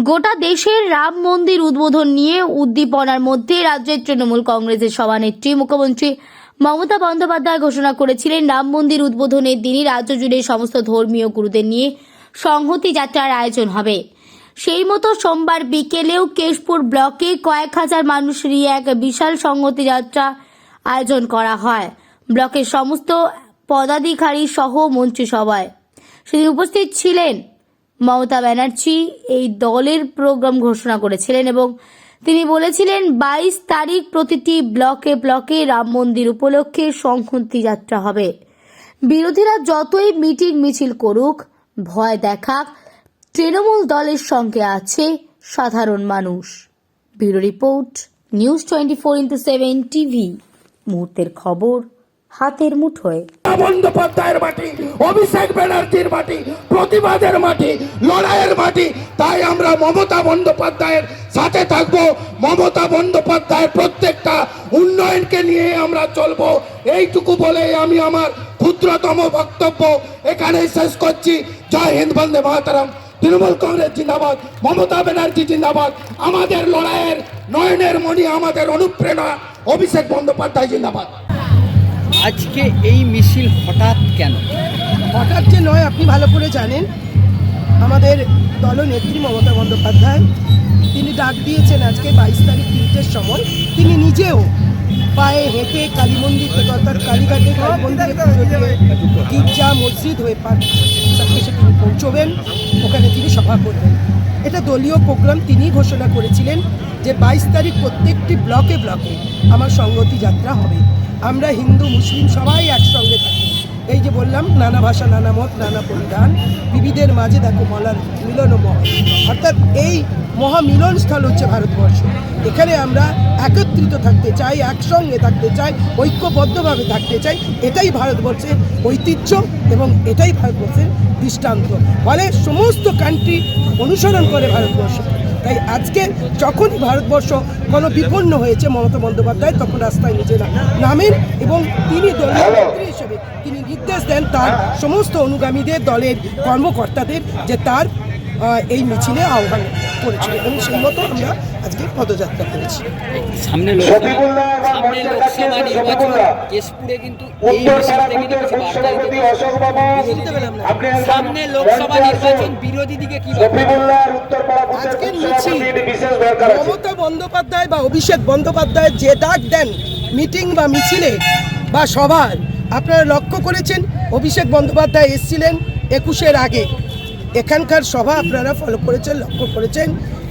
গোটা দেশের রাম মন্দির উদ্বোধন নিয়ে উদ্দীপনার মধ্যে রাজ্যের তৃণমূল কংগ্রেসের সভানেত্রী মুখ্যমন্ত্রী মমতা বন্দ্যোপাধ্যায় ঘোষণা করেছিলেন রাম মন্দির উদ্বোধনের দিনই রাজ্য জুড়ে সমস্ত ধর্মীয় গুরুদের নিয়ে সংহতি যাত্রার আয়োজন হবে। সেই মতো সোমবার বিকেলেও কেশপুর ব্লকে কয়েক হাজার মানুষেরই এক বিশাল সংহতি যাত্রা আয়োজন করা হয় ব্লকের সমস্ত পদাধিকারী সহ মন্ত্রিসভায়। সেদিন উপস্থিত ছিলেন মমতা ব্যানার্জি। এই দলের প্রোগ্রাম ঘোষণা করেছিলেন এবং তিনি বলেছিলেন 22 তারিখ প্রতিটি ব্লকে ব্লকে রাম মন্দির উপলক্ষে সংহতি যাত্রা হবে। বিরোধীরা যতই মিটিং মিছিল করুক, ভয় দেখাক, তৃণমূল দলের সঙ্গে আছে সাধারণ মানুষ। Bureau report, news 24x7 TV. মুহূর্তের খবর হাতের মুঠোয়। বন্দ্যোপাধ্যায়ের মাটি, অভিষেক ব্যানার্জির মাটি, প্রতিবাদের মাটি, লড়াইয়ের মাটি। তাই আমরা মমতা বন্দ্যোপাধ্যায়ের সাথে থাকবো। মমতা বন্দ্যোপাধ্যায়ের প্রত্যেকটা উন্নয়নকে নিয়ে আমরা চলবো। এইটুকু বলে আমি আমার ক্ষুদ্রতম বক্তব্য এখানেই শেষ করছি। জয় হিন্দ, বন্দে মাতরম। তৃণমূল কংগ্রেস জিন্দাবাদ, মমতা ব্যানার্জি জিন্দাবাদ। আমাদের লড়াইয়ের নয়নের মণি, আমাদের অনুপ্রেরণা অভিষেক বন্দ্যোপাধ্যায় জিন্দাবাদ। আজকে এই মিছিল হঠাৎ কেন? হঠাৎ যে নয়, আপনি ভালো করে জানেন। আমাদের দলনেত্রী মমতা বন্দ্যোপাধ্যায় তিনি ডাক দিয়েছেন আজকে 22 তারিখ 3টের সময়। তিনি নিজেও পায়ে হেঁটে কালী মন্দির থেকে, অর্থাৎ কালীঘাটে কালী মন্দিরে পুজো দিয়ে গির্জা মসজিদ হয়ে সেখানে তিনি পৌঁছবেন, ওখানে তিনি সভা করবেন। এটা দলীয় প্রোগ্রাম। তিনি ঘোষণা করেছিলেন যে 22 তারিখ প্রত্যেকটি ব্লকে ব্লকে আমার সংহতি যাত্রা হবে। আমরা হিন্দু মুসলিম সবাই একসঙ্গে থাকি। এই যে বললাম, নানা ভাষা, নানা মত, নানা পরিধান, বিবিধের মাঝে দেখো মলার মিলন ও মহৎ। অর্থাৎ এই মহামিলনস্থল হচ্ছে ভারতবর্ষ। এখানে আমরা একত্রিত থাকতে চাই, একসঙ্গে থাকতে চাই, ঐক্যবদ্ধভাবে থাকতে চাই। এটাই ভারতবর্ষের ঐতিহ্য এবং এটাই ভারতবর্ষের দৃষ্টান্ত। ফলে সমস্ত কান্ট্রি অনুসরণ করে ভারতবর্ষ। তাই আজকে যখনই ভারতবর্ষ কোনো বিপন্ন হয়েছে, মমতা বন্দ্যোপাধ্যায় তখন রাস্তায় নিজেরা নামেন এবং তিনি দলীয় নেত্রী হিসেবে তিনি নির্দেশ দেন তার সমস্ত অনুগামীদের, দলের কর্মকর্তাদের, যে তার এই মিছিলে আহ্বান করেছিল এবং সেই মতো আমরা আজকে পদযাত্রা করেছি। সামনে লোকসভা নির্বাচন, কেশপুরে কিন্তু এই মিছিল থেকে কিছু বার্তা দিতে হবে। সামনে লোকসভা নির্বাচন, বিরোধী দিকে কি আজকের মিছিল মমতা বন্দ্যোপাধ্যায় বা অভিষেক বন্দ্যোপাধ্যায় যে ডাক দেন মিটিং বা মিছিলে বা সভার, আপনারা লক্ষ্য করেছেন অভিষেক বন্দ্যোপাধ্যায় এসেছিলেন 21-এর আগে। এখানকার সভা আপনারা ফলো করেছেন, লক্ষ্য করেছেন।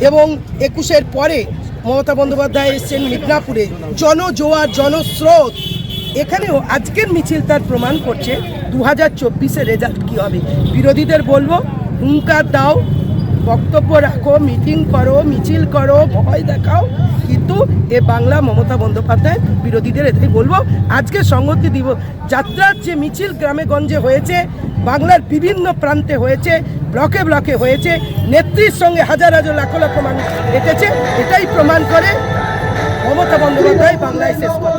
এবং 21-এর পরে মমতা বন্দ্যোপাধ্যায় এসেছেন মিদনাপুরে, জনজোয়ার, জনস্রোত। এখানেও আজকের মিছিল তার প্রমাণ করছে 2024-এর রেজাল্ট কী হবে। বিরোধীদের বলবো, হুঙ্কার দাও, বক্তব্য রাখো, মিটিং করো, মিছিল করো, ভয় দেখাও, কিন্তু এ বাংলা মমতা বন্দ্যোপাধ্যায় বিরোধীদের এটাই বলবো। আজকে সংহতি দিবস যাত্রার যে মিছিল গ্রামে গঞ্জে হয়েছে, বাংলার বিভিন্ন প্রান্তে হয়েছে, ব্লকে ব্লকে হয়েছে, নেত্রীর সঙ্গে হাজার হাজার লাখ লাখ মানুষ হেঁটেছে। এটাই প্রমাণ করে মমতা বন্দ্যোপাধ্যায় বাংলায় শেষ কথা।